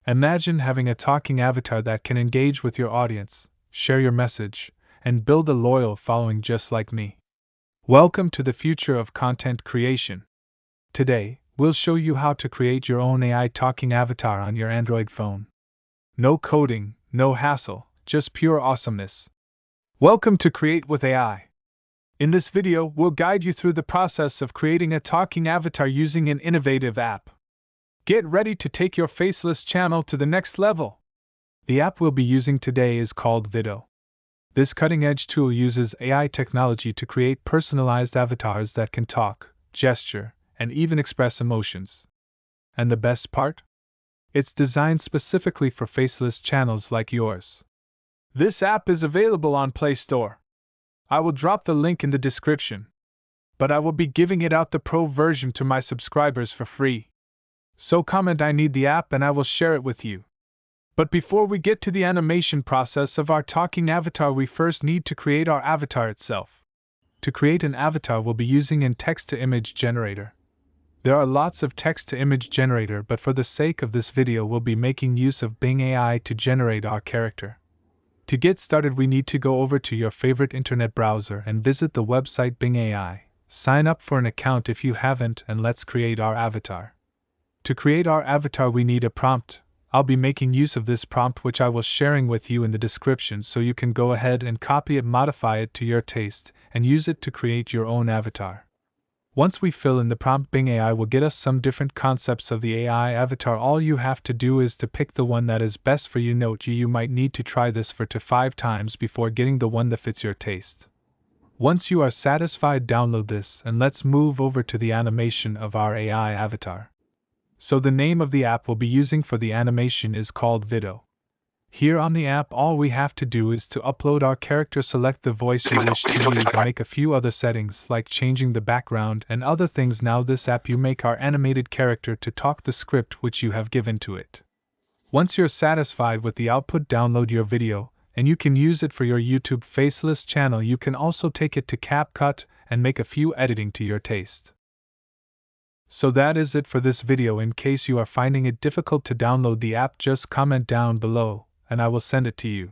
Imagine having a talking avatar that can engage with your audience, share your message, and build a loyal following just like me. Welcome to the future of content creation. Today, we'll show you how to create your own AI talking avatar on your Android phone. No coding, no hassle, just pure awesomeness. Welcome to Create with AI. In this video, we'll guide you through the process of creating a talking avatar using an innovative app. Get ready to take your faceless channel to the next level. The app we'll be using today is called Vido. This cutting-edge tool uses AI technology to create personalized avatars that can talk, gesture, and even express emotions. And the best part? It's designed specifically for faceless channels like yours. This app is available on Play Store. I will drop the link in the description. But I will be giving it out the pro version to my subscribers for free. So comment "I need the app" and I will share it with you. But before we get to the animation process of our talking avatar, we first need to create our avatar itself. To create an avatar, we'll be using a text-to-image generator. There are lots of text-to-image generator, but for the sake of this video we'll be making use of Bing AI to generate our character. To get started, we need to go over to your favorite internet browser and visit the website Bing AI. Sign up for an account if you haven't, and let's create our avatar. To create our avatar we need a prompt. I'll be making use of this prompt, which I will sharing with you in the description, so you can go ahead and copy it, modify it to your taste, and use it to create your own avatar. Once we fill in the prompt, Bing AI will get us some different concepts of the AI avatar. All you have to do is to pick the one that is best for you. Note you might need to try this 4 to 5 times before getting the one that fits your taste. Once you are satisfied, download this, and let's move over to the animation of our AI avatar. So the name of the app we'll be using for the animation is called Vido. Here on the app, all we have to do is to upload our character, select the voice you wish to use, and make a few other settings like changing the background and other things. Now this app you make our animated character to talk the script which you have given to it. Once you're satisfied with the output, download your video, and you can use it for your YouTube faceless channel. You can also take it to CapCut and make a few editing to your taste. So that is it for this video. In case you are finding it difficult to download the app, just comment down below, and I will send it to you.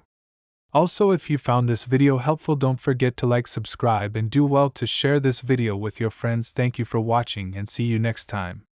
Also, if you found this video helpful, don't forget to like, subscribe, and do well to share this video with your friends. Thank you for watching, and see you next time.